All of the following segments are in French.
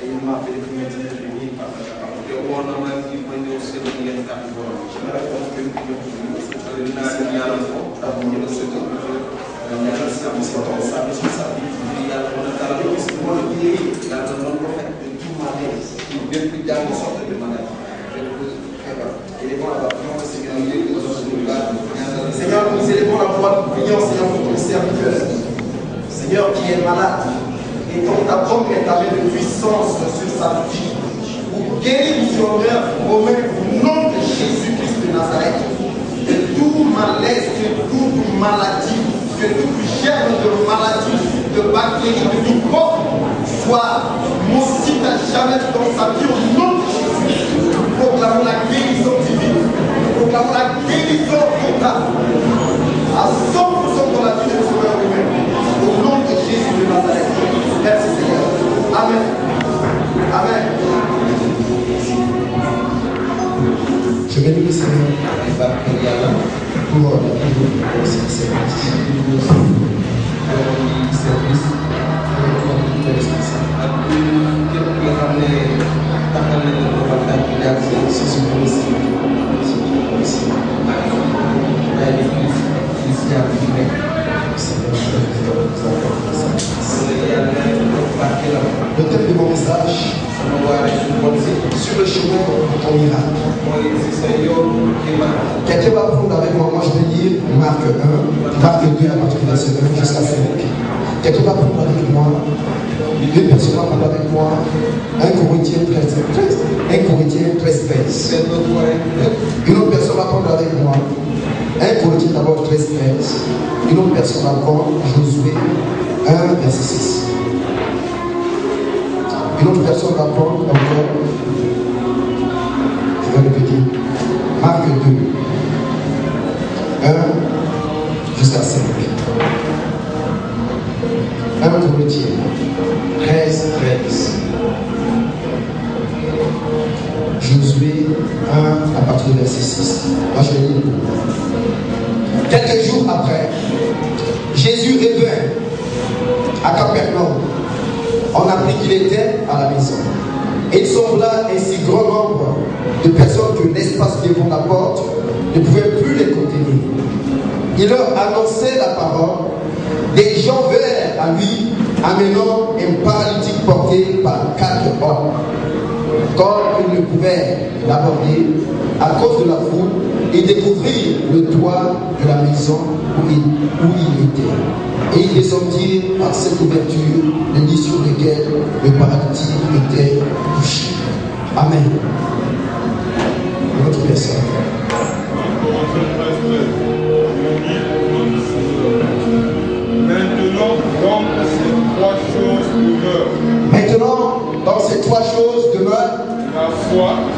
Et il m'a appelé pour me dire de venir partager la parole. Je me réponds que Seigneur, nous élevons la voix de prière, Seigneur, pour ton serviteur. Seigneur, qui est malade, et donc ta bonne est ta main de puissance sur sa vie. Pour guérir missionnaire romain au nom de Jésus-Christ de Nazareth. De tout malaise, de toute maladie, de tout germe de maladie, de bactéries, de microbes, soit maudit à jamais dans sa vie au nom de Jésus. Nous proclamons la guérison divine. Nous proclamons la guérison totale. À 100% dans la vie de sauveur humain. Au nom de Jésus de Nazareth. Merci Seigneur. Amen. Amen. Je bénis le Seigneur pour ce service. Le thème de mon message sur le chemin de ton miracle. Quelqu'un va prendre avec moi, je vais lire Marc 1, Marc 2 à partir du verset 1 jusqu'à 5. Quelqu'un va prendre avec moi, deux personnes vont prendre avec moi 1 Corinthiens 13, 13. Une autre personne va prendre avec moi 1 Corinthiens d'abord 13, 13. Une autre personne va prendre Josué 1, verset 6. Une autre personne va prendre encore, je vais répéter, Marc 2, 1 jusqu'à 5. 1 Corinthiens 13, 13. Josué 1 à partir du verset 6. Moi je vais lire. Quelques jours après, Jésus revint à Capernaum. On apprit qu'il était à la maison. Et il sembla un si grand nombre de personnes que l'espace devant la porte ne pouvait plus les contenir. Il leur annonçait la parole. Des gens vinrent à lui, amenant un paralytique porté par 4 hommes. Comme ils ne pouvaient l'aborder à cause de la foule, ils découvrirent le toit de la maison où il était. Et ils descendirent par cette ouverture, le lit sur lequel le paralytique était couché. Amen. Notre personne. Maintenant, dans ces trois choses demeurent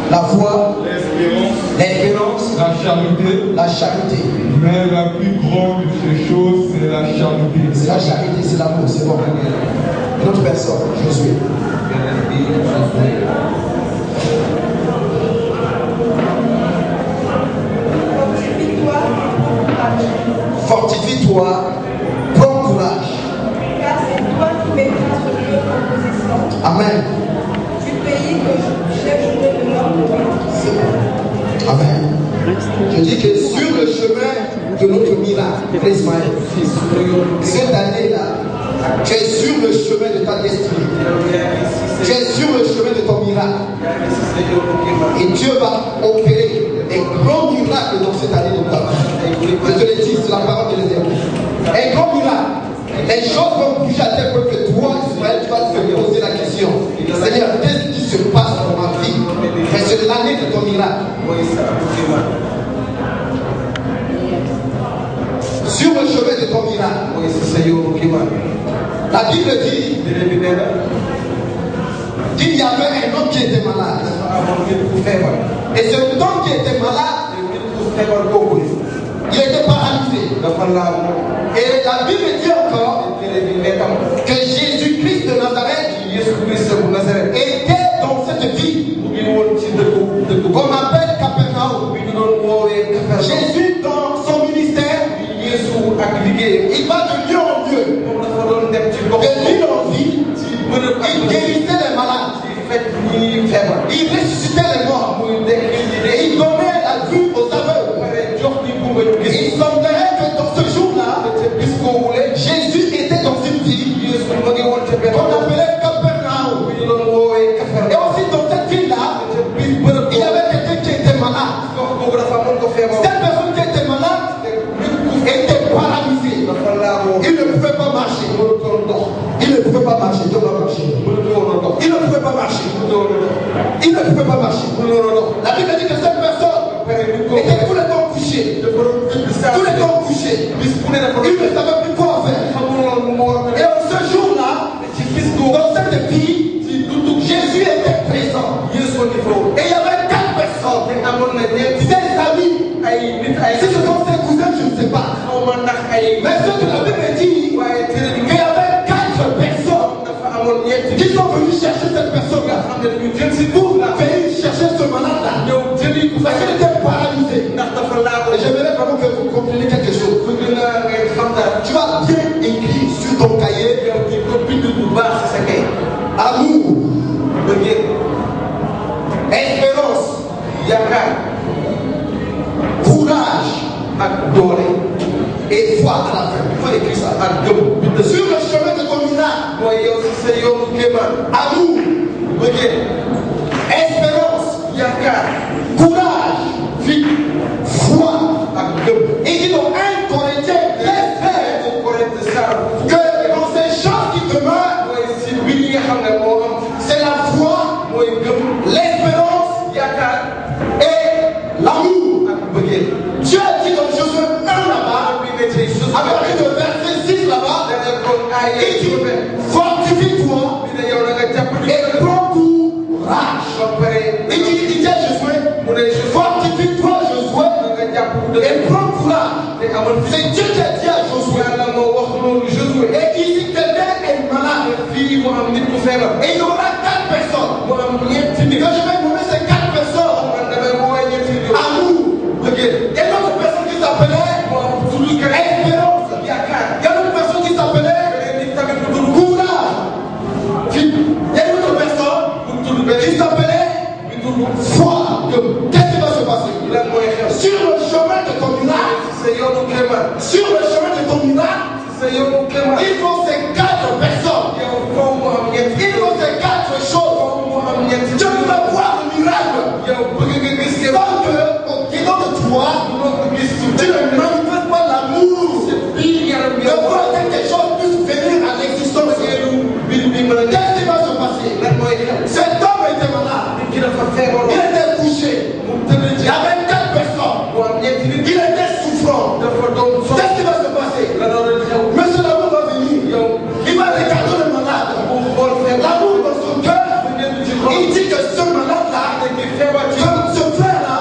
la foi, l'espérance, la charité. Mais la plus grande de ces choses, c'est la charité. C'est la charité, c'est l'amour, c'est bon. Une autre personne, Josué. Fortifie-toi, prends courage. Car c'est toi qui mettras sur pied en possession. Amen. Du pays que j'ai juré de leur donner. Amen. Je dis que sur le chemin de notre miracle, Ismaël, cette année-là, tu es sur le chemin de ta destinée. Tu es sur le chemin de ton miracle. Et Dieu va opérer des grands miracles dans cette année de ta vie. Je te le dis, c'est la parole de l'Éternel. Un grand miracle. Les choses vont bouger à tel point que toi, Ismaël, tu vas te poser la question. Seigneur, qu'est-ce qui se passe dans ma vie? Mais c'est l'année de ton miracle. Sur le chemin de ton miracle. La Bible dit qu'il y avait un homme qui était malade. Et cet homme qui était malade, il était paralysé. Et la Bible dit encore que Jésus-Christ de Nazareth était dans cette vie qu'on appelle Capernaum. Jésus dans son ministère, il va de lieu en ville en ville, il guérissait les malades, il ressuscitait les morts, et il donnait la vue aux aveugles. Il semblerait que dans ce jour-là, Jésus était dans une ville qu'on appelait Capernaum. Et aussi dans cette ville-là, il y avait quelqu'un qui était malade. Cette personne qui était malade était paralysée. Il ne pouvait pas marcher. Il ne pouvait pas marcher. Il ne pouvait pas marcher. Il ne pouvait pas marcher. La Bible dit que cette personne était tout le temps couchée. Tout le temps couché. Il ne savait plus quoi faire. Et en ce jour-là, dans cette vie, Jésus était présent. Et il y avait 4 personnes. Ses amis. Si ce sont ses cousins, je ne sais pas. Mais ce que la Bible dit, qu'il y avait 4 personnes qui sont venus chercher cette personne-là. Pour venir chercher ce malade-là. Parce qu'il était paralysé. Et j'aimerais vraiment que vous compreniez quelque chose. Tu vas bien écrire sur ton cahier amour, espérance, courage et foi à la fin. Il faut écrire ça. Sur le chemin de ton miracle, amour, espérance, courage, foi. Il dit dans 1 Corinthiens 13 que dans ces choses qui demeurent, c'est la foi, l'espérance et l'amour. Dieu a dit dans Josué 1 là-bas, à partir de verset 6 là-bas, il dit fortifie-toi et prends courage. Il dit à Josué, fortifie-toi Josué et prends courage. C'est Dieu qui a dit à Josué. Et il dit quelqu'un est malade. Et il y aura 4 personnes. Et quand je vais nommer ces 4 personnes, amour. Il y a une autre personne qui s'appelait espérance. Il y a une autre personne qui s'appelait courage. Il y a une autre personne qui s'appelait foi. Qu'est-ce qui va se passer? Sur le chemin de ton miracle, sur le chemin de ton miracle, il faut ces 4 personnes. Il faut ces 4 choses. Tu ne vas voir le miracle sans que, au dedans de toi, tu ne manifestes pas l'amour de voir quelque chose puisse venir à l'existence. Qu'est-ce qui va se passer? Cet homme était malade. Il était couché. Il y avait 4 personnes. Il était souffrant. Qu'est-ce qui va se passer? Monsieur l'amour va venir. Il va regarder le malade. L'amour dans son cœur. Il dit que ce malade-là, ce frère-là,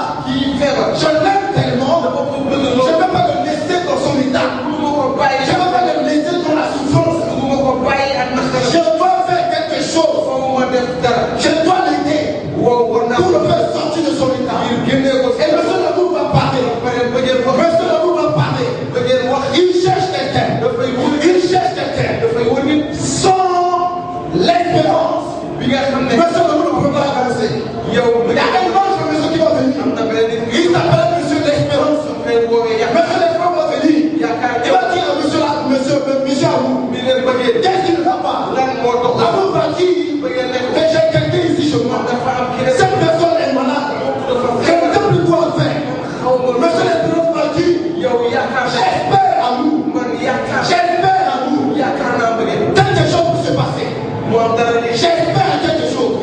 je l'aime tellement, je ne vais pas le laisser dans son état. Je ne vais pas le laisser dans la souffrance. Je dois faire quelque chose. Je dois l'aider pour le faire sortir de son état. Et monsieur l'amour va parler. Monsieur l'amour va parler. Il cherche quelqu'un. Il cherche quelqu'un. Sans l'espérance, monsieur l'amour ne peut pas avancer. Il y a un autre monsieur qui va venir. Il s'appelle monsieur l'espérance. Monsieur l'espérance va venir. Il va dire à monsieur Amour, qu'est-ce qui ne va pas? L'amour va dire que j'ai quelqu'un ici chez moi. Cette personne est malade. Je ne sais plus quoi faire. Monsieur l'espérance va dire, j'espère Amour. J'espère Amour. Quelque chose peut se passer. J'espère à quelque chose.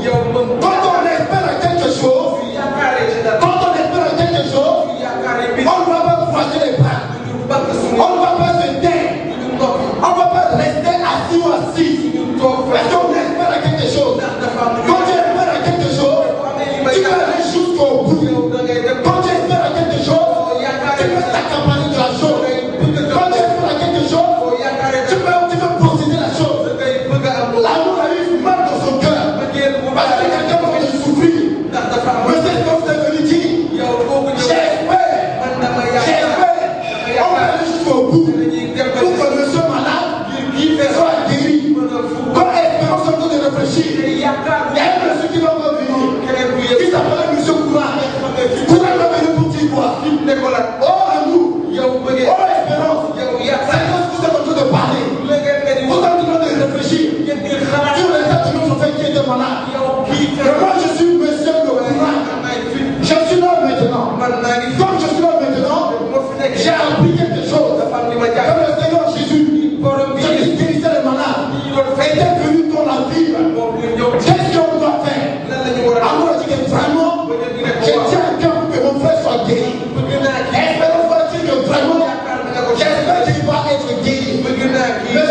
Quand on espère à quelque chose, on ne va pas froisser les bras. On ne va pas se taire. On ne va pas rester assis ou assis. Parce qu'on espère à quelque chose. Quand tu espères à quelque chose, tu vas aller jusqu'au bout. Quand tu espères à quelque chose, tu peux t'accaparer de la chose. Quand tu espères à quelque chose, tu peux posséder la chose. L'amour a eu mal dans son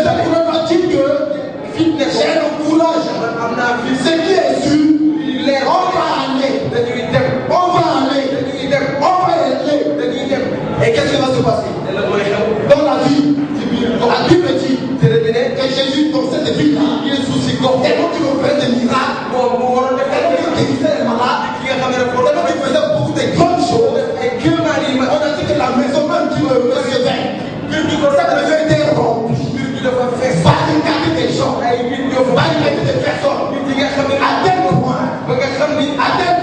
le courage va dire que j'ai le courage. Ce qui est sûr, on va aller. On va aller. On va aller. Et qu'est-ce qui va se passer? Dans la vie, la Bible dit que Jésus, dans cette vie-là, et donc il fait des miracles, et donc il guérissait les malades, et donc il faisait beaucoup de grandes choses. On a dit que la maison même qui le recevait, cette maison était remplie, barricadée des gens, barricadée des personnes, à tel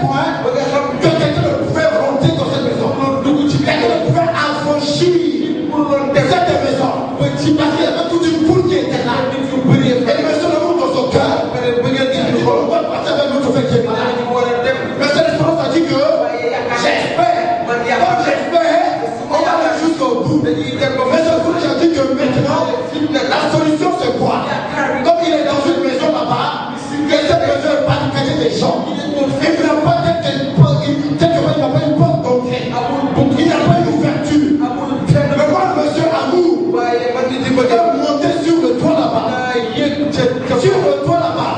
point que quelqu'un ne pouvait rentrer dans cette maison, quelqu'un ne pouvait affranchir cette maison, parce qu'il y avait toute une foule qui était là, et le monsieur le monde dans son cœur, il on va partir avec notre frère qui est malade. Monsieur l'Espérance a dit que j'espère, on va aller jusqu'au bout. Mais ce courage a dit que maintenant, la solution c'est quoi? Comme il est dans une maison là-bas, que cette maison est barricadée des gens, et qu'il n'a pas il n'a pas une porte d'entrée, il n'a pas une ouverture. Mais moi, le monsieur Amour, il peut monter sur le toit là-bas. Sur le toit là-bas,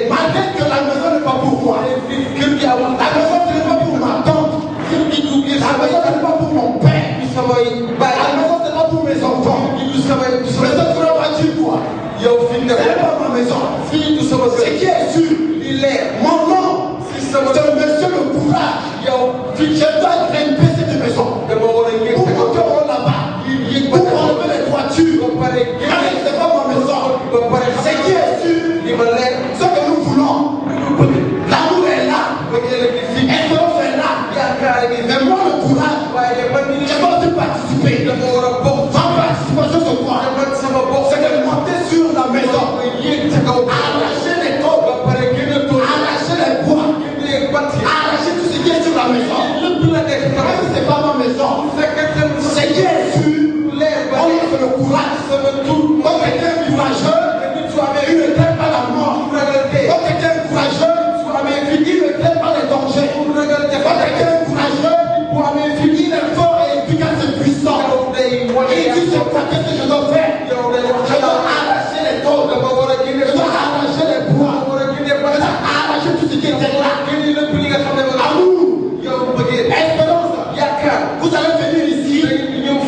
malgré que la maison n'est pas pour moi, la maison n'est pas pour ma tante, la maison n'est pas pour mon père, la maison n'est pas pour mes enfants. Mais ce que va dire quoi? Ce n'est pas ma maison. Ce qui est sûr, mon nom, c'est monsieur le courage. Je dois grimper cette maison. Pour monter là-bas, pour enlever les toitures. Car ce n'est pas ma maison. Ce qui est sûr, ce que nous voulons, l'amour est là, l'espérance est là. Mais moi, le courage, je dois aussi participer. Ma participation, c'est quoi? C'est de monter sur la maison, arracher les corps, arracher les bois, arracher tout ce qui est sur la maison. Même si ce n'est pas ma maison, ce qui est sûr, on fait le courage. Quand quelqu'un est courageux, il ne craint pas la mort. Quand quelqu'un est courageux, il ne craint pas les dangers. Quand quelqu'un est courageux, il est fort et efficace et puissant. Il dit c'est quoi, qu'est-ce que je dois faire? Je dois arracher les corps, je dois arracher les bois, je dois arracher tout ce qui était là. Amour, espérance, vous allez venir ici.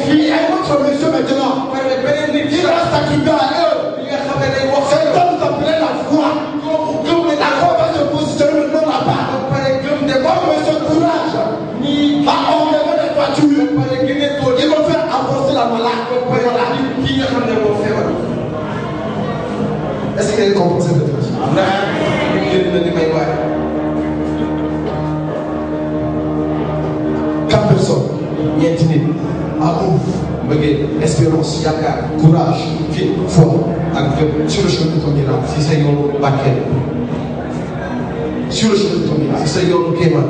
Il y a un autre monsieur maintenant. Il va s'accuser à eux. C'est comme vous appelez la foi. La foi va se positionner maintenant là-bas. Comme monsieur Courage va enlever les voitures. Ils vont faire avancer la malade. Est-ce qu'il y a une compréhension de tout? Quatre personnes. Amour, espérance, courage, foi, sur le chemin de ton miracle. Si c'est un baquet, sur le chemin de ton miracle. Si c'est un kéma.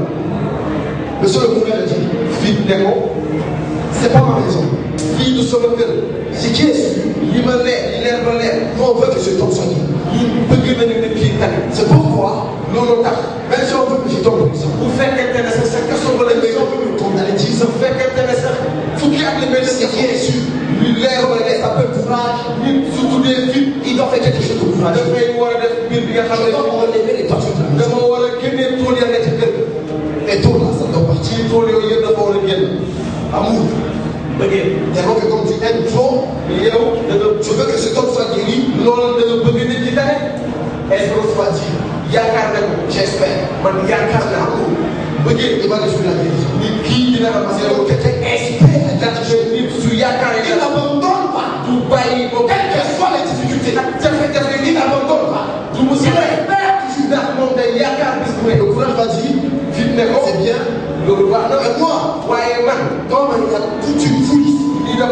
Monsieur le gouverneur dit, fille d'écho, c'est pas ma maison. Fille de son cœur. Ce qui est sûr, il nous on veut que ce temps soit libre. C'est pourquoi, même si on veut que je tombe en prison, vous faites intéressant, que son volet de me condamner, ça fait intéressant. Tout qui a les ce qui est sûr, ça peut courage, surtout des filles, il doit faire quelque chose de courage. Je dois enlever les tortures de la maison. Et tout là, ça doit partir. Amour. D'abord que comme tu aimes trop, tu veux que cet homme soit guéri. Espérance va dire, j'espère, il va reçu la guérison. Il n'abandonne pas. Quelles que soient les difficultés, il n'abandonne pas. Il espère toujours. Le courage va dire, c'est bien. Mais moi, comme il y a toute une foule ici, le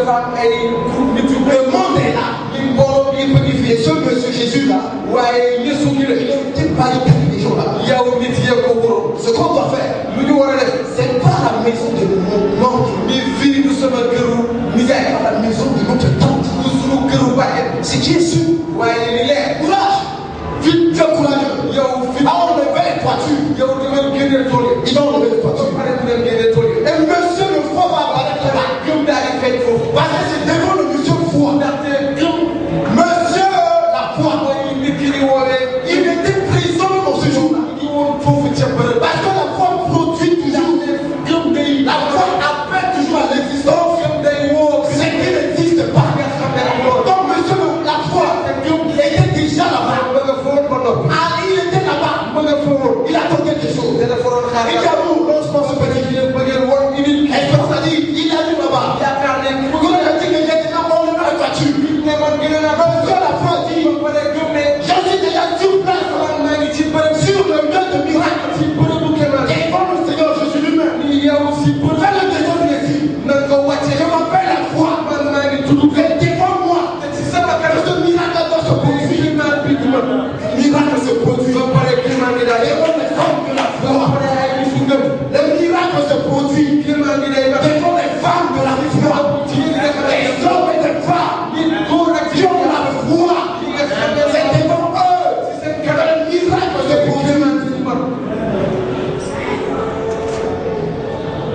monde est là. Et ce monsieur Jésus là, il n'était pas les gens là. Ce qu'on doit faire, c'est pas la maison de mon oncle, c'est pas la maison de notre tante. Ce qui est sûr, courage, vite, fais courageux. À enlever les toitures. Ils vont enlever les toitures. Et monsieur le froid va apparaître là. Parce que c'est devant le monsieur froid. Reçois la foi, dis, je suis déjà sur place, sur le lieu de miracle. Devant le Seigneur Jésus lui-même. Fais le désordre ici. Je m'appelle la foi. Et devant moi, ce miracle doit se produire. Miracle se produit. Devant les femmes de la foi. Le miracle se produit. Devant les femmes de la foi. Les hommes et les femmes qui ont la foi. C'est devant eux que le miracle se produit.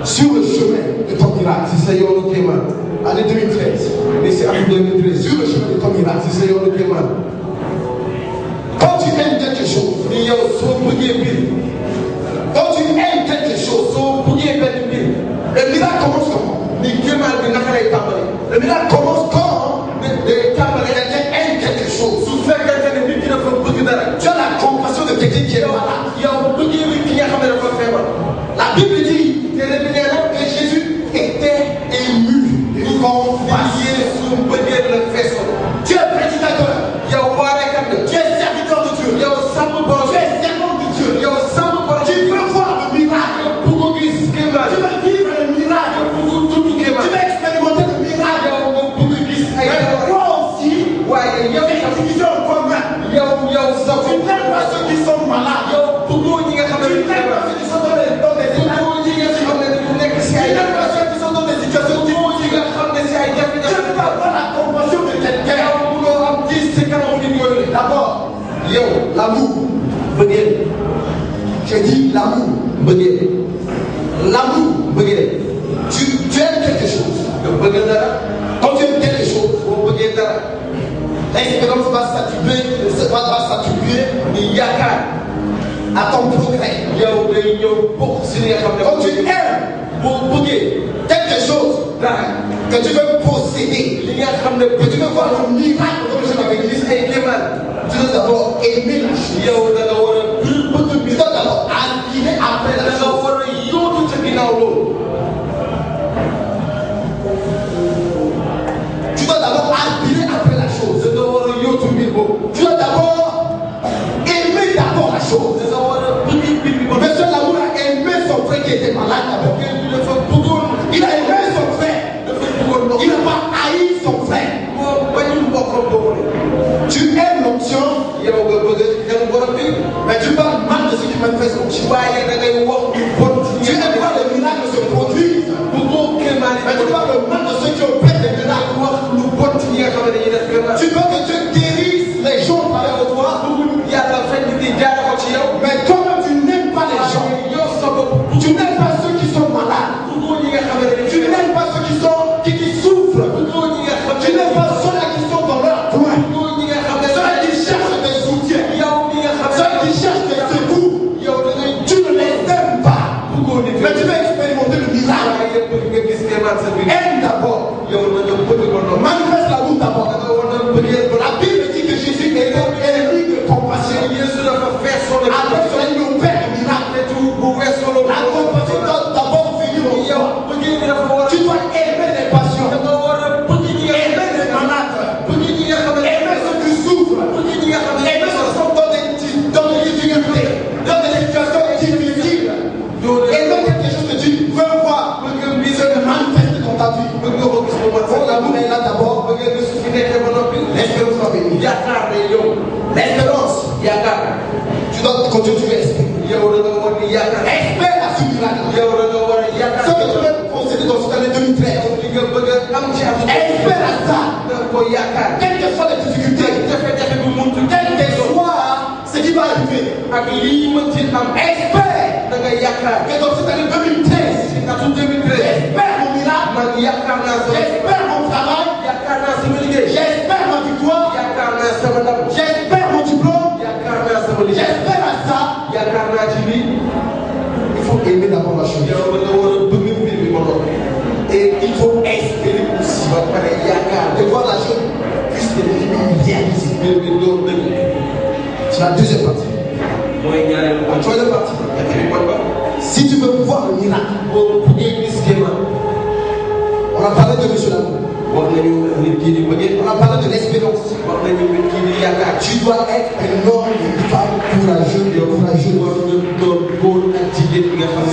Sur le chemin de ton miracle, année 2013, sur le chemin de ton miracle, quand tu aimes quelque chose, quand tu aimes quelque chose, le miracle commence comment? Le miracle commence quand quelqu'un aime quelque chose. Tu as la compassion de quelqu'un qui est malade. La Bible dit que Jésus était ému de compassion. Tu es prédicateur. Tu es serviteur de Dieu. Tu es servant de Dieu. Tu veux voir le miracle. Tu veux vivre le miracle. Tu veux expérimenter le miracle. Mais toi aussi, tu vis en commun. Tu n'aimes pas ceux qui sont malades. Tu n'aimes pas ceux qui sont dans des états. Tu n'aimes pas ceux qui sont dans des situations difficiles. Tu veux avoir la compassion de quelqu'un. D'abord, l'amour. J'ai dit l'amour. L'amour. Tu aimes quelque chose. Quand tu aimes quelque chose, l'espérance va s'attribuer à ton progrès. Quand tu aimes quelque chose que tu veux posséder, que tu veux voir le miracle comme je l'avais dit, tu dois d'abord aimer la chose. Tu dois d'abord aspirer après la chose. Tu dois d'abord aspirer après la chose. Tu dois d'abord aimer d'abord la chose. Monsieur Lamour a aimé son frère qui était malade. Il a aimé son frère. Il n'a pas haï son frère. Tu aimes l'onction, mais tu parles mal de ceux qui manifestent l'onction. Tu n'aimes pas les miracles se produisent, mais tu parles mal de ceux qui opèrent des miracles. Tu veux que Dieu guérisse les gens avec toi, mais toi-même tu n'aimes pas les gens. Tu n'aimes pas ceux qui sont malades. Tu n'aimes pas ceux qui souffrent. Tu n'aimes pas ceux-là qui sont dans leur coin. Ceux qui cherchent des soutiens. Ceux qui cherchent des secours. Tu ne les aimes pas. Mais tu veux expérimenter le miracle. Aime d'abord. Manifeste l'amour d'abord. La Bible dit que Jésus était ému de compassion. Après cela, il opère le miracle. La compassion doit d'abord venir au cœur. Tu dois aimer les passions. Aimer les malades. Aimer ceux qui souffrent. Aimer ceux qui sont dans des difficultés. Dans des situations difficiles. Aimer quelque chose que tu veux voir. Se manifester dans ta vie. Pour l'amour est là d'abord. L'espérance va venir. L'espérance. Tu dois continuer à espérer. Espère à ce miracle. Ce que tu veux posséder dans cette année 2013. Espère à ça. Quelles que soient les difficultés. Quel que soit ce qui va arriver. Espère que dans cette année 2013. J'espère mon miracle. J'espère mon travail. J'espère ma victoire. J'espère mon diplôme. J'espère à ça. Il faut aimer d'abord la chose. Et il faut espérer aussi de voir la chose puisse devenir réalisée. C'est la deuxième partie. La troisième partie. Si tu veux voir le miracle, on a parlé de M. Lamour. On a parlé de l'espérance. Tu dois être un homme et une femme courageux.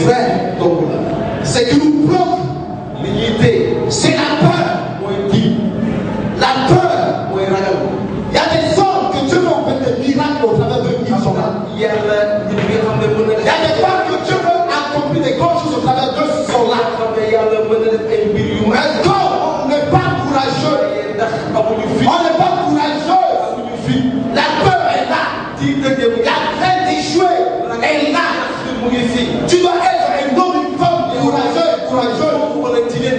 Frère, c'est que nous bloque. C'est la peur. La peur. Il y a des hommes que Dieu veut en faire des miracles au travers de qui sont là. Il y a des femmes que Dieu veut accomplir des grandes choses au travers d'eux qui sont là. Mais quand on n'est pas courageux, on n'est pas courageux. La peur est là. La crainte d'échouer est là. Tu dois être un homme, une femme courageux.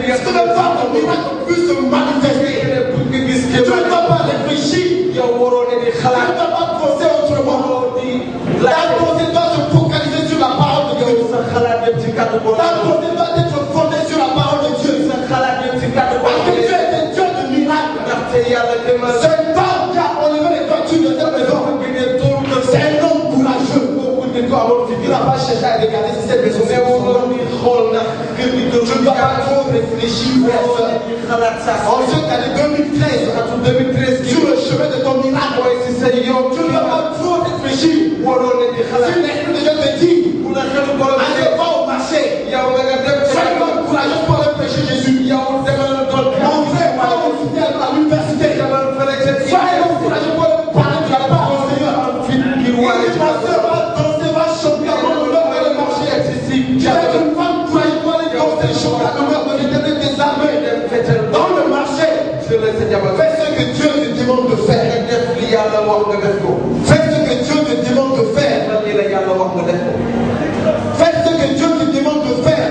Parce que le temps de miracle puisse se manifester. Tu ne dois pas réfléchir. Tu ne dois pas penser autrement. Ta pensée doit se focaliser sur la parole de Dieu. Ta pensée doit être fondée sur la parole de Dieu. Parce que Dieu est un Dieu de miracles. C'est un homme qui a enlevé les toitures de cette maison. C'est un homme courageux. Il n'a pas cherché à regarder si cette maison est tu ne dois pas trop réfléchir. En ce cas de 2013, sur le chemin de ton miracle, tu ne dois pas trop réfléchir. Si l'esprit de Dieu te dit, allez va au marché, sois courageux pour aller prêcher Jésus. Mon frère, va au fidèle à l'université. Sois courageux pour aller parler de la parole du Seigneur. Ma soeur va danser, va chanter avant de l'heure d'aller marcher. Tu es une femme courageuse pour aller danser, chanter à l'honneur de l'Éternel des armées. Dans le marché, fais ce que Dieu te demande de faire. Fais ce que Dieu te demande de faire. Fais ce que Dieu te demande de faire.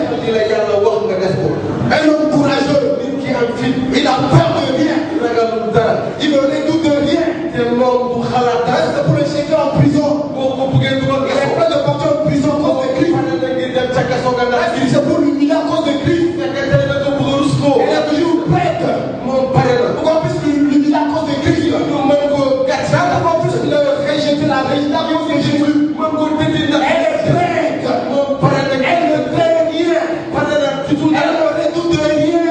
Un homme courageux, il a peur de rien. Il ne redoute de rien. C'est pour le chercher en prison. Il est plein de partir en prison à cause de Christ. C'est pour l'humilier à cause de Christ. Il a toujours prête. Pourquoi plus l'humilier à cause de Christ? Pourquoi plus le rejeter la vérité à cause de Jésus? Elle est prête. Elle ne craint rien. Elle ne redoute de rien.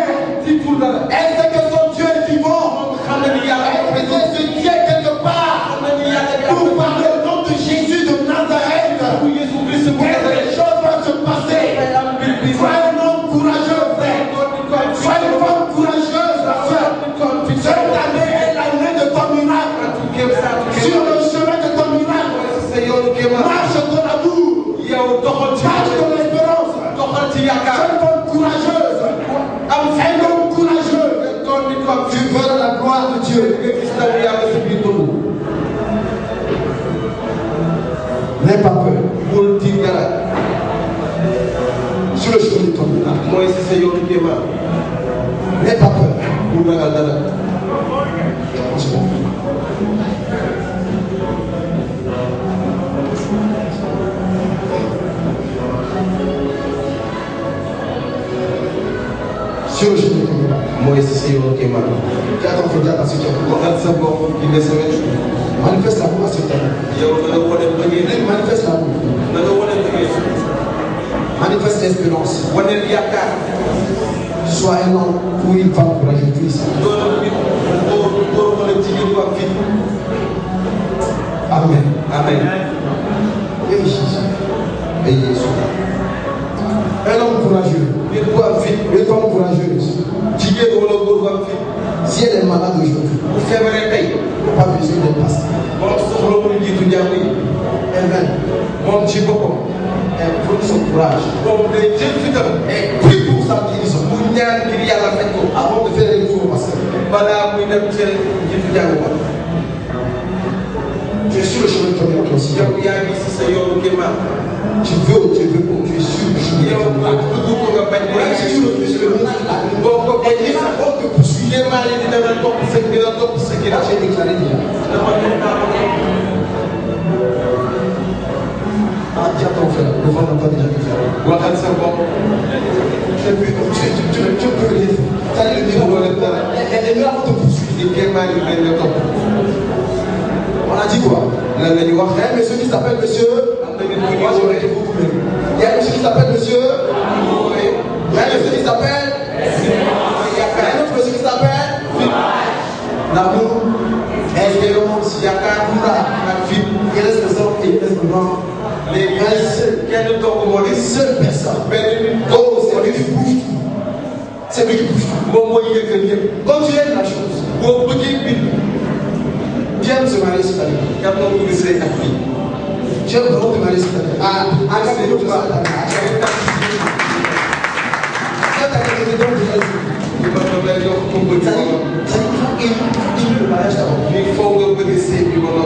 Elle sait que son Dieu est vivant. Elle faisait ce Dieu quelque part pour parler au nom de Jésus de Nazareth. Les choses vont se passer. Sois un homme courageux, frère. Sois une femme courageuse, ma soeur. Cette année est l'année de ton miracle. Sur le chemin de ton miracle, marche ton amour. Marche ton espérance. Sois une femme courageuse. Un homme courageux. Tu veux la gloire de Dieu. N'aie pas peur. Sur le chemin de ton miracle. N'aie pas peur. Sur le chemin de ton miracle. Tu as ton frère parce que tu as manifeste l'amour à ce temps. Manifeste l'amour. Manifeste l'espérance. Sois un homme ou une femme courageuse. Amen. Et Jésus. Un homme courageux. Une femme courageuse. Si elle est malade aujourd'hui, il n'y a pas besoin d'un pasteur. Amen. Elle prend son courage. Et prie pour sa guérison. Avant de faire les tours au pasteur. Tu es sur le chemin de ton miracle aussi. Tu veux ou tu veux pour tu es sur le chemin de ton miracle. Même si tu refuse le miracle, et les paroles te poursuivent. J'ai déclaré déjà. Dis à ton frère, le vent n'a pas déjà déclaré. Tu peux le dire. Ça dit le miracle. Les miracles te poursuivent. On a dit quoi? Il y a un monsieur qui s'appelle monsieur. Moi j'aurais été beaucoup mieux. Il y a un monsieur qui s'appelle monsieur. Il y a un monsieur qui s'appelle. Il y a un autre monsieur qui s'appelle. l'amour, l'espérance, la vie, il reste le sang et il reste le vent. Les seules personnes. Oh, c'est lui qui bouge. C'est lui qui bouge. Quand tu aimes la chose, j'aime se marier cette année. J'aime vraiment te marier cette année. Le mariage d'abord.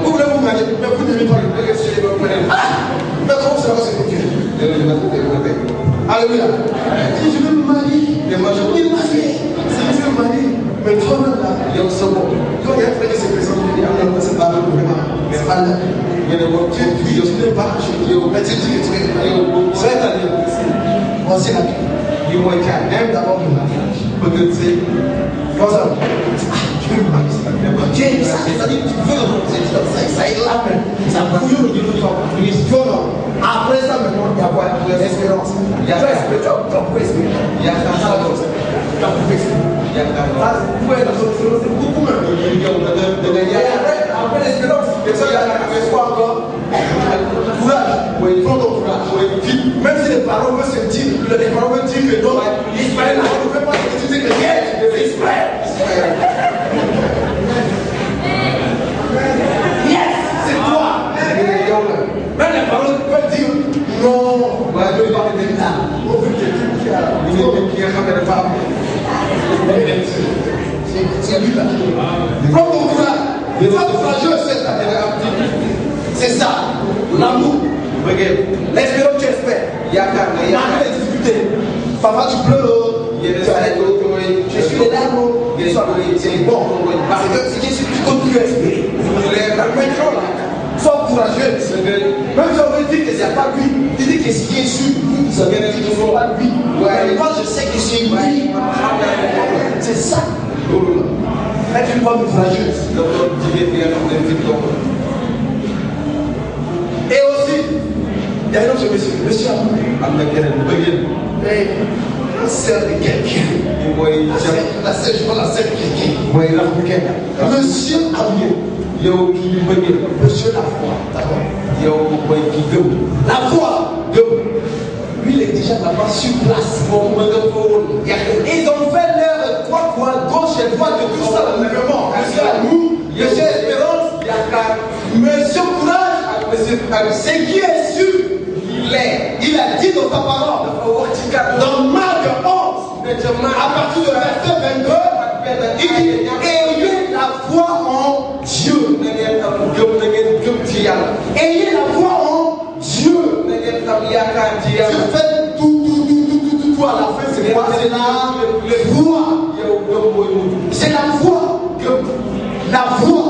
Vous voulez vous marier, mais vous n'aimez pas mais comment ça va se produire? Alléluia. Si je veux me marier, il m'a fait. Si je veux me marier, mais toi-même là, il y a un sabot. Quand il y a un frère qui se présente, il dit c'est pas le problème. C'est pas là. Tu n'es pas, mais tu dis que tu es. Cette année, voici la vie. Même d'abord le mariage. Peut-être c'est. Comment ça va? Tu veux me marier? C'est-à-dire, tu veux ça est là même. Ça bouillonne de l'autre temps. Après ça, maintenant, il y a quoi? L'espérance. Il y a l'espérance. Tu as pu espérer. Il y a la chose. Tu as pu espérer. Il y a la chose. Vous pouvez la chose, c'est beaucoup même. Après l'espérance, il y a l'espoir encore. Courage. Oui, prends ton courage. Même si les parents veulent se dire, les parents veulent dire que non, Israël, on ne veut pas que tu dis que c'est Israël. Yes, c'est toi. Même les parents peuvent dire non, on va pas être là. On veut quelqu'un qui a la femme. C'est lui là. Prends ton courage. Sois courageux cette année. C'est ça. L'amour. L'espérance que tu espères. Malgré les difficultés. Papa, tu pleures. Je suis les larmes. C'est bon. Parce que tu continues à espérer. Maintenant là. Sois courageux. Même si on veut dire que c'est pas lui, tu dis que si Jésus, ça vient de dire que c'est pas lui. Mais moi je sais que c'est lui. C'est ça. Être une femme courageuse. Et aussi, il y a un autre monsieur. La sœur de quelqu'un. La sœur, je vois la sœur de quelqu'un. Monsieur Amour. Monsieur la foi. La foi. Lui, il est déjà là-bas sur place. Ils ont fait leur quoi, gauche et droite de tout ça, le mouvement. Monsieur Amour, Monsieur Espérance, Monsieur Courage, c'est qui est sûr. Il a dit dans sa parole, dans Marc 11, à partir de verset 22, il dit ayez la foi en Dieu. Ayez la foi en Dieu. Tu fais tout à la fin, c'est quoi? C'est la foi. C'est la foi. La foi.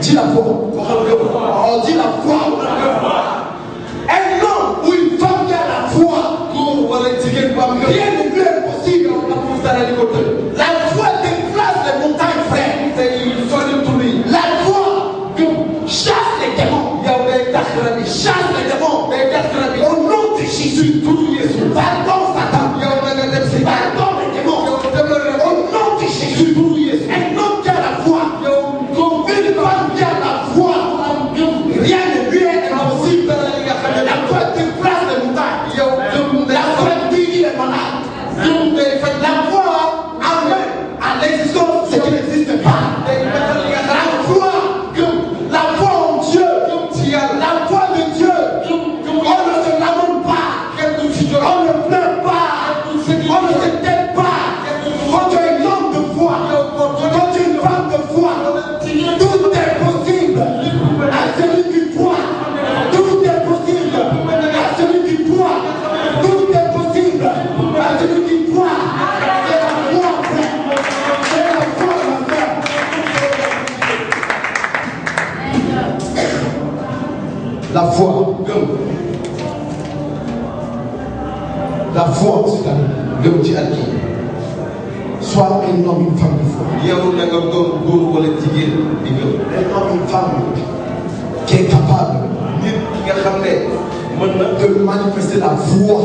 Dis la foi. On dit la foi. Un homme ou une femme qui a la foi, rien n'est plus impossible. La foi déplace les montagnes, frère. La foi chasse les démons. Chasse les démons. Au nom de Jésus, pardon Satan. Pardon les démons. Au nom de Jésus, un homme qui a la foi, une femme qui a la foi, rien ne lui est impossible. La foi déplace les montagnes. La foi guérit les malades. La foi amène à l'existence ce qui n'existe pas. La foi en Dieu. La foi de Dieu. On ne se lamente pas. On ne pleure pas. On ne se tait pas. Quand tu es un homme de foi, quand tu es une femme de foi, tout est possible à celui qui croit. Tout est possible à celui qui croit. Tout est possible à celui qui croit. C'est la foi, frère. C'est la foi, ma frère. La foi. La foi, c'est un soit un homme, une femme de foi. Un homme, une femme qui est capable de manifester la foi.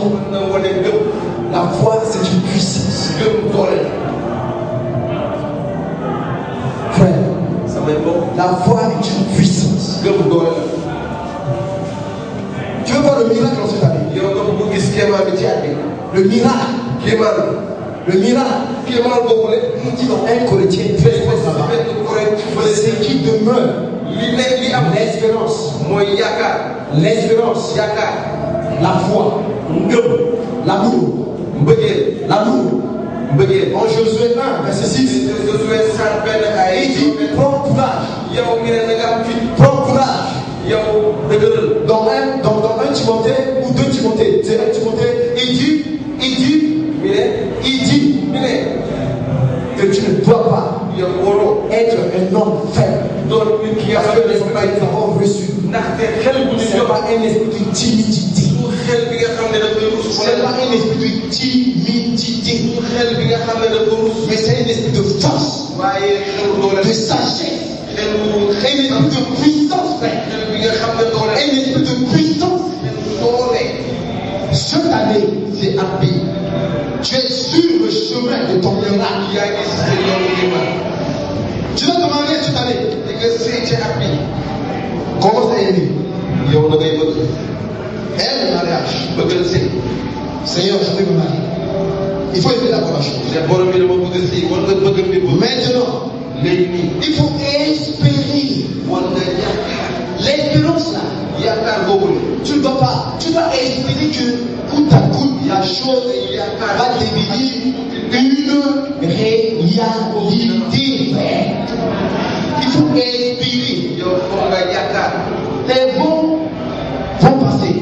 La foi, c'est une puissance. Frère, La foi est une puissance. Tu veux voir le miracle en cette année? Le miracle. Le miracle. Il dit dans 1 Corinthiens 13, ce qui demeure, l'espérance, la foi, l'amour. En Josué 1, verset 6, il dit prends courage. Prends courage. Dans 1 Timothée ou 2 Timothée, c'est 1 Timothée, il dit que tu ne dois pas être un homme faible. Parce que l'esprit que nous avons reçu, ce n'est pas un esprit de timidité. Ce n'est pas un esprit de timidité. Mais c'est un esprit de force, de sagesse, un esprit de puissance, frère. Un esprit de puissance. Cette année, c'est happy. Tu es sur le chemin de ton miracle. Tu dois te marier cette année. Comment ça aimer? Aime le mariage. Seigneur, je veux me marier. Il faut aimer d'abord la chose. Maintenant, il faut espérer. L'espérance là, tu ne dois pas. Tu dois espérer que coup à coup, la chose va devenir une réalité. Il faut espérer. Les vents vont passer.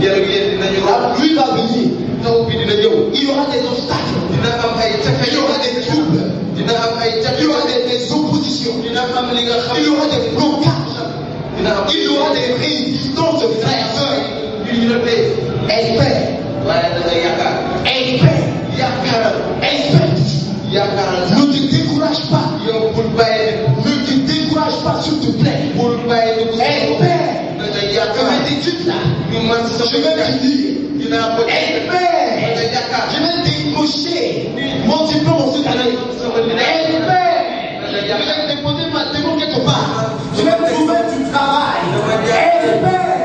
La pluie va venir. Il y aura des obstacles. Il y aura des troubles. Il y aura des oppositions. Il y aura des blocages. Il y aura des résistances, frères, sœurs. Espère. Ne te décourage pas. Ne te décourage pas, s'il te plaît. Espère. Que mes études là, je vais finir. Espère. Je vais décrocher mon diplôme en cette année. Espère. Je vais déposer ma demande quelque part. Je vais trouver du travail. Espère.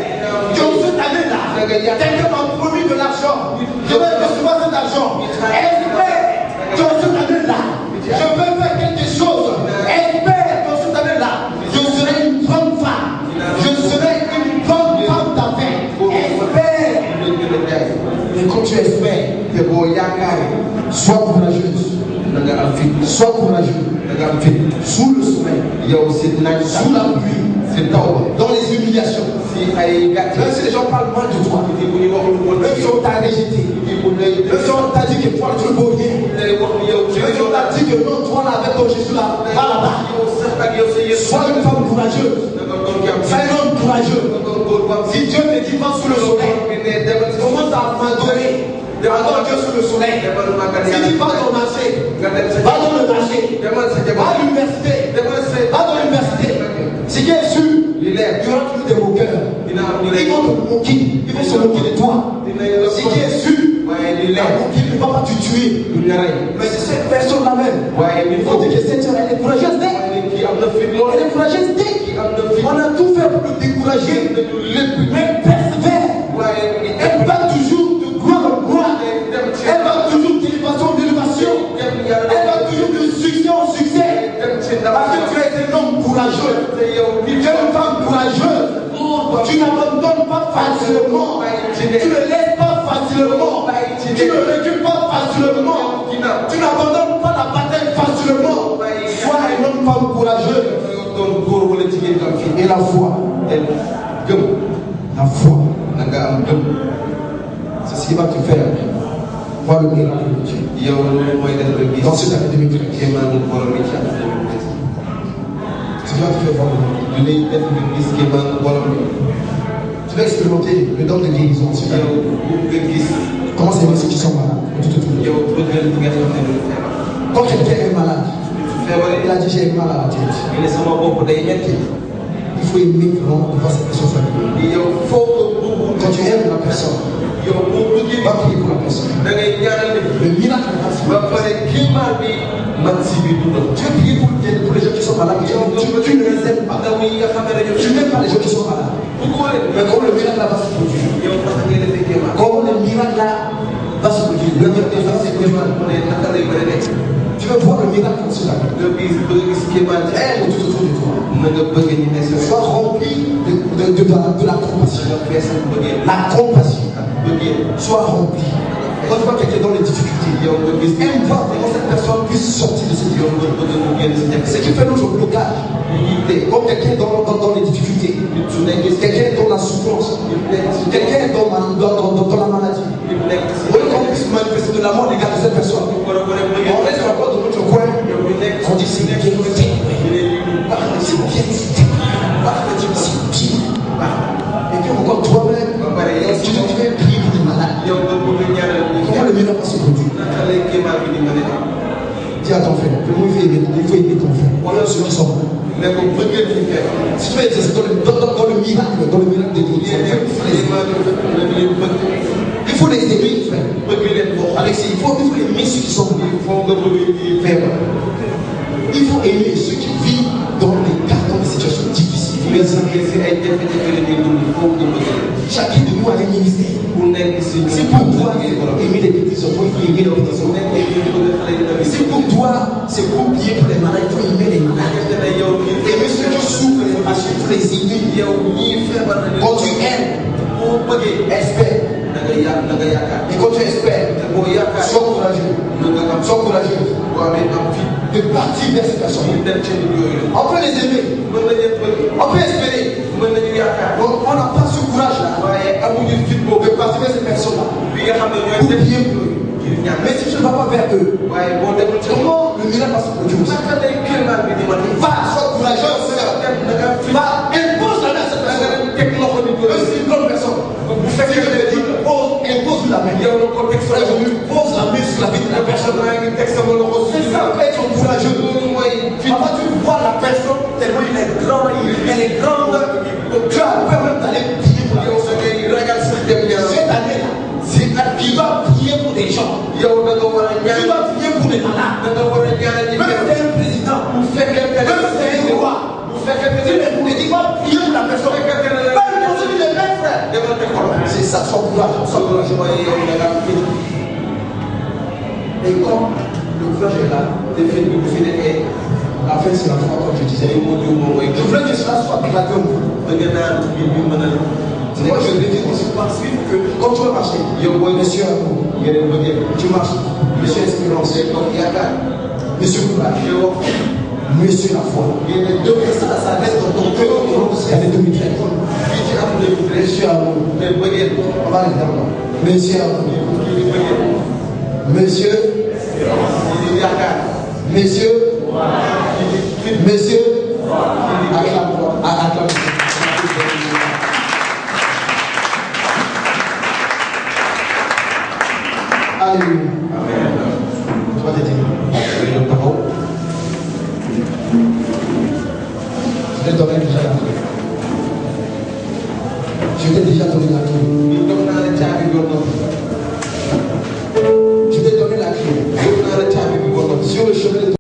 Que cette année-là, quelqu'un m'a promis de l'argent. Je vais recevoir cet argent. Espère. Que cette année-là, je vais faire quelque chose. Espère que cette année-là, je serai une grande femme. Je serai une grande femme d'affaires. Espère. Et quand tu espères, sois courageuse. Sois courageux. Sous le soleil, sous la pluie, dans les humiliations. Même si les gens parlent mal de toi, même si on t'a rejeté, même si on t'a dit que toi tu ne vaux rien, même si on t'a dit que non, toi là avec ton Jésus là, va là-bas. Sois une femme courageuse. Sois un homme courageux. Si Dieu te dit va sous le soleil, commence à m'adorer. Adore Dieu sous le soleil. Si tu vas au marché, va dans le marché, va à l'université, va dans l'université. Ce qui est sûr, il y aura toujours des moqueurs. Ils vont te moquer, ils vont se moquer de toi. Ce qui est sûr, il ne va pas te tuer. Mais c'est cette personne-là même. Il faut dire que cette personne, elle est courageuse. Elle est courageuse. On a tout fait pour le décourager, mais elle persévère. Elle va toujours de gloire en gloire. Elle va toujours d'élévation en élévation. Elle va toujours de succès en succès. Parce que tu es un homme courageux. Tu es une femme courageuse. Tu n'abandonnes pas facilement. Tu ne laisses pas facilement. Tu ne recules pas facilement. Tu n'abandonnes pas la bataille facilement. Sois un homme femme courageux. Et la foi. La foi. C'est ce qui va te faire voir le miracle de Dieu. Dans cette année 2013. Tu vas te faire voir le miracle. Tu vas expérimenter le don de guérison. Comment c'est ceux qui sont malades? Quand quelqu'un est malade, il a dit j'ai mal à la tête. Il faut aimer vraiment de voir cette personne s'améliorer. Quand tu aimes la personne, va prier pour la personne. Le miracle va se produire. Tu veux prier pour les gens qui sont malades. Tu ne les aimes pas. Tu n'aimes pas les gens qui sont malades. Mais comment le miracle va se produire? Comment le miracle va se produire? Le miracle va se produire. Tu veux voir le miracle comme cela. Aime tout autour de toi. Sois rempli de la compassion. La compassion. Sois rempli. Quand tu vois quelqu'un dans les difficultés, aime voir comment cette personne puisse sortir de cette difficulté. Ce qui fait notre blocage. Comme quelqu'un dans les difficultés, quelqu'un dans la souffrance, quelqu'un dans la maladie. Au lieu qu'on puisse manifester de l'amour à l'égard de cette personne, on reste encore dans notre coin, on dit c'est bien, c'est bien, et puis encore toi-même, tu devrais prier pour les malades. Comment le miracle va se produire? Dis à ton frère, il faut aimer ton frère. Ceux qui sont là. Si tu veux exercer dans le miracle de Dieu, il faut les aimer, frère. Alexis, il faut aimer ceux qui sont faibles. Il faut aimer ceux qui vivent dans des situations difficiles. Chacun de nous a un ministère. Si pour toi, aimer les petits enfants, il faut aimer les petits enfants. Si pour toi, c'est pour prier pour les malades, il faut aimer les malades. Aimer ceux qui souffrent, il faut les aimer. Quand tu aimes, espère. Et quand tu espères, sois courageux. Sois courageux. De partir vers ces personnes. On peut les aimer. On peut espérer. On n'a pas ce courage-là de partir vers ces personnes-là. Pour prier pour eux. Mais si tu ne vas pas vers eux, comment le miracle va se produire? Va, sois courageux. Va, impose la main à cette personne. C'est une bonne personne. Vous faites ce que je te dis. Impose la main. Pose la main sur la vie de la personne. C'est ça, après être courageux. Papa, tu vois la personne tellement elle est grande. Tu as peur même d'aller prier pour la personne. Cette année-là, tu vas prier pour des gens. Tu vas prier pour les malades. Même si c'est un président, même si c'est un roi, tu ne dis pas prier pour la personne. C'est ça, son courage. Et quand le courage est là, la fin c'est la foi, comme je disais. Je voulais que cela soit éclaté au monde. Moi je vais dire aussi par suite que quand tu vas marcher, monsieur amour, tu marches, monsieur espérance, monsieur courage, monsieur la foi. Donc ça reste dans ton cœur jusqu'à les 2013. Monsieur amour, on va les faire là. Monsieur amour, monsieur, acclame-toi, acclame-toi.